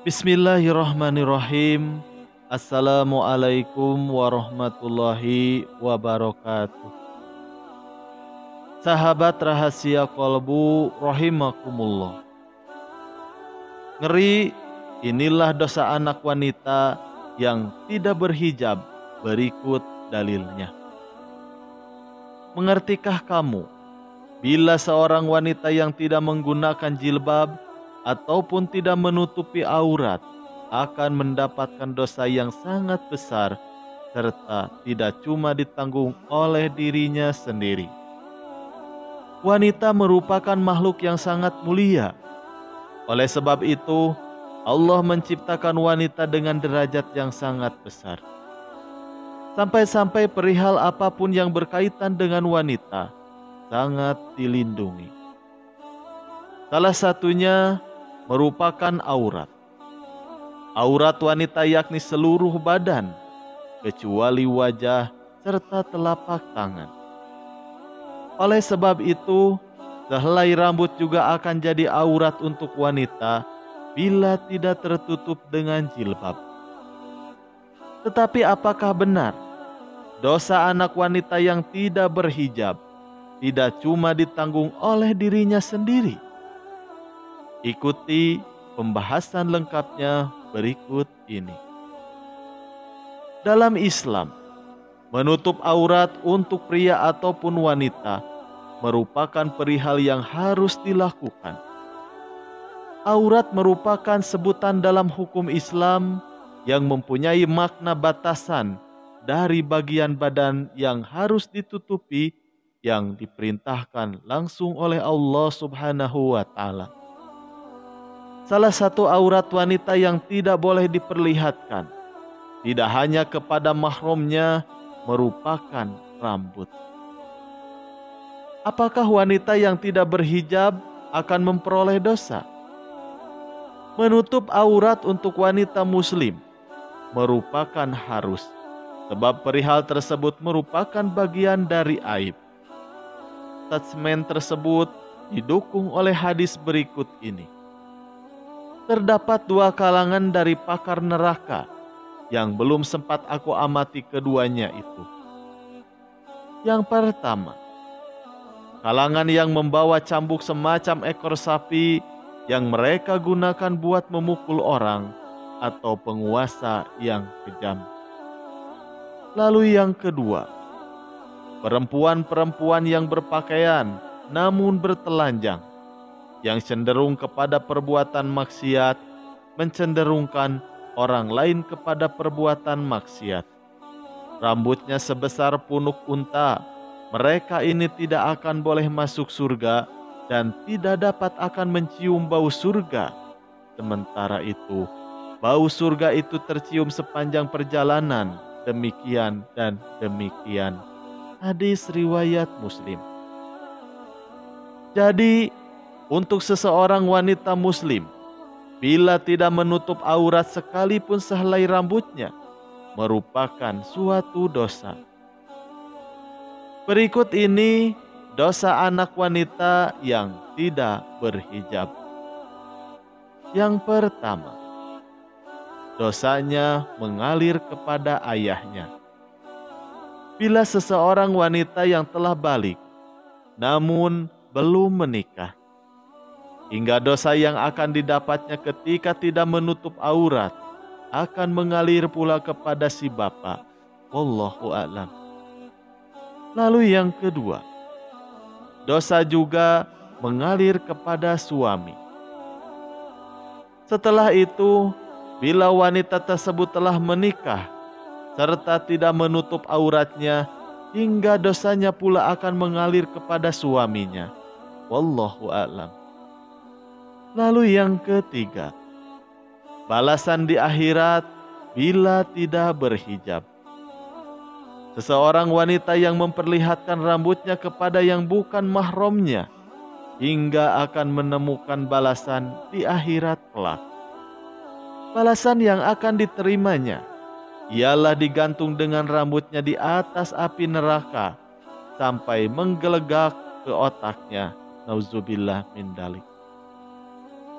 Bismillahirrahmanirrahim. Assalamualaikum warahmatullahi wabarakatuh. Sahabat rahasia kolbu rahimakumullah. Ngeri, inilah dosa anak wanita yang tidak berhijab. Berikut dalilnya. Mengertikah kamu bila seorang wanita yang tidak menggunakan jilbab ataupun tidak menutupi aurat akan mendapatkan dosa yang sangat besar serta tidak cuma ditanggung oleh dirinya sendiri. Wanita merupakan makhluk yang sangat mulia. Oleh sebab itu, Allah menciptakan wanita dengan derajat yang sangat besar. Sampai-sampai perihal apapun yang berkaitan dengan wanita sangat dilindungi. Salah satunya merupakan aurat. Aurat wanita yakni seluruh badan, kecuali wajah serta telapak tangan. Oleh sebab itu, sehelai rambut juga akan jadi aurat untuk wanita bila tidak tertutup dengan jilbab. Tetapi apakah benar dosa anak wanita yang tidak berhijab tidak cuma ditanggung oleh dirinya sendiri? Ikuti pembahasan lengkapnya berikut ini. Dalam Islam, menutup aurat untuk pria ataupun wanita merupakan perihal yang harus dilakukan. Aurat merupakan sebutan dalam hukum Islam yang mempunyai makna batasan dari bagian badan yang harus ditutupi yang diperintahkan langsung oleh Allah Subhanahu wa Ta'ala. Salah satu aurat wanita yang tidak boleh diperlihatkan, tidak hanya kepada mahramnya, merupakan rambut. Apakah wanita yang tidak berhijab akan memperoleh dosa? Menutup aurat untuk wanita muslim merupakan harus, sebab perihal tersebut merupakan bagian dari aib. Statement tersebut didukung oleh hadis berikut ini. Terdapat dua kalangan dari pakar neraka yang belum sempat aku amati keduanya itu. Yang pertama, kalangan yang membawa cambuk semacam ekor sapi yang mereka gunakan buat memukul orang atau penguasa yang kejam. Lalu yang kedua, perempuan-perempuan yang berpakaian namun bertelanjang, yang cenderung kepada perbuatan maksiat, mencenderungkan orang lain kepada perbuatan maksiat. Rambutnya sebesar punuk unta, mereka ini tidak akan boleh masuk surga dan tidak dapat akan mencium bau surga. Sementara itu, bau surga itu tercium sepanjang perjalanan, demikian dan demikian. Hadis riwayat Muslim. Jadi, untuk seseorang wanita muslim, bila tidak menutup aurat sekalipun sehelai rambutnya, merupakan suatu dosa. Berikut ini dosa anak wanita yang tidak berhijab. Yang pertama, dosanya mengalir kepada ayahnya. Bila seseorang wanita yang telah balik, namun belum menikah, hingga dosa yang akan didapatnya ketika tidak menutup aurat akan mengalir pula kepada si bapak. Wallahu a'lam. Lalu yang kedua, dosa juga mengalir kepada suami. Setelah itu, bila wanita tersebut telah menikah serta tidak menutup auratnya, hingga dosanya pula akan mengalir kepada suaminya. Wallahu a'lam. Lalu yang ketiga, balasan di akhirat bila tidak berhijab. Seseorang wanita yang memperlihatkan rambutnya kepada yang bukan mahramnya hingga akan menemukan balasan di akhirat kelak. Balasan yang akan diterimanya ialah digantung dengan rambutnya di atas api neraka sampai menggelegak ke otaknya. Nauzubillah min dalik.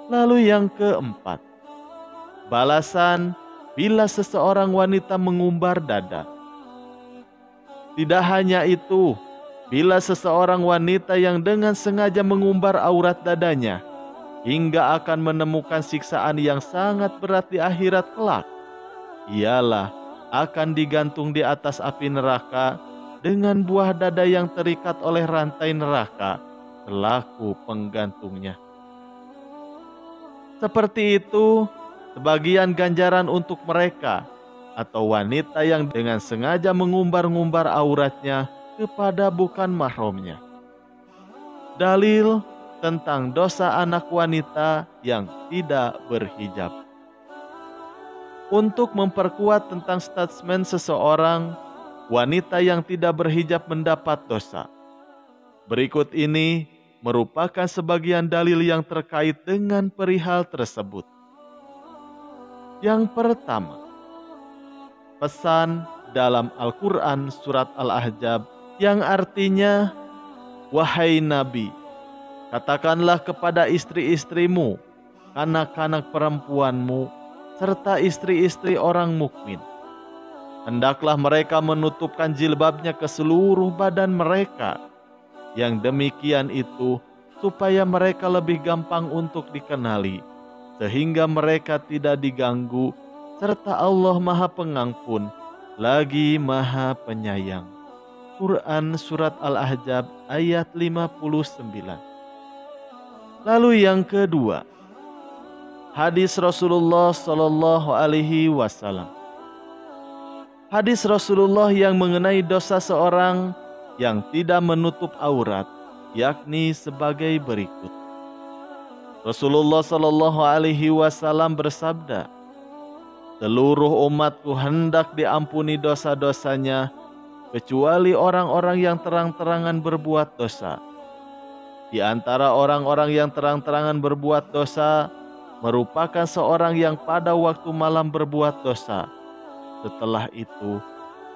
Lalu yang keempat, balasan bila seseorang wanita mengumbar dada. Tidak hanya itu, bila seseorang wanita yang dengan sengaja mengumbar aurat dadanya hingga akan menemukan siksaan yang sangat berat di akhirat kelak, ialah akan digantung di atas api neraka dengan buah dada yang terikat oleh rantai neraka selaku penggantungnya. Seperti itu, sebagian ganjaran untuk mereka atau wanita yang dengan sengaja mengumbar-ngumbar auratnya kepada bukan mahramnya. Dalil tentang dosa anak wanita yang tidak berhijab. Untuk memperkuat tentang statement seseorang, wanita yang tidak berhijab mendapat dosa. Berikut ini merupakan sebagian dalil yang terkait dengan perihal tersebut. Yang pertama, pesan dalam Al-Quran surat Al-Ahzab yang artinya, "Wahai Nabi, katakanlah kepada istri-istrimu, anak-anak perempuanmu, serta istri-istri orang mukmin, hendaklah mereka menutupkan jilbabnya ke seluruh badan mereka. Yang demikian itu supaya mereka lebih gampang untuk dikenali, sehingga mereka tidak diganggu, serta Allah Maha Pengampun, lagi Maha Penyayang." Quran Surat Al-Ahzab ayat 59. Lalu yang kedua, hadis Rasulullah Sallallahu Alaihi Wasallam. Hadis Rasulullah yang mengenai dosa seorang yang tidak menutup aurat, yakni sebagai berikut. Rasulullah Sallallahu Alaihi Wasallam bersabda, "Seluruh umatku hendak diampuni dosa-dosanya, kecuali orang-orang yang terang-terangan berbuat dosa. Di antara orang-orang yang terang-terangan berbuat dosa, merupakan seorang yang pada waktu malam berbuat dosa. Setelah itu,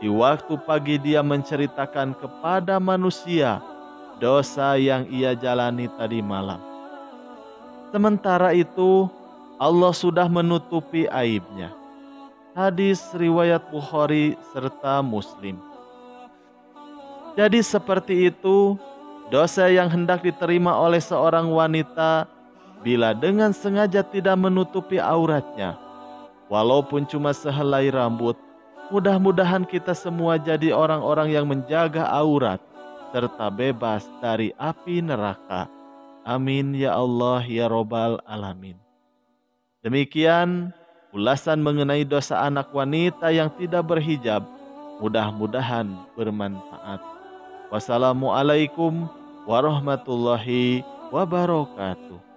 di waktu pagi dia menceritakan kepada manusia dosa yang ia jalani tadi malam. Sementara itu, Allah sudah menutupi aibnya." Hadis riwayat Bukhari serta Muslim. Jadi seperti itu, dosa yang hendak diterima oleh seorang wanita bila dengan sengaja tidak menutupi auratnya, walaupun cuma sehelai rambut. Mudah-mudahan kita semua jadi orang-orang yang menjaga aurat serta bebas dari api neraka. Amin ya Allah ya Robbal Alamin. Demikian ulasan mengenai dosa anak wanita yang tidak berhijab. Mudah-mudahan bermanfaat. Wassalamualaikum warahmatullahi wabarakatuh.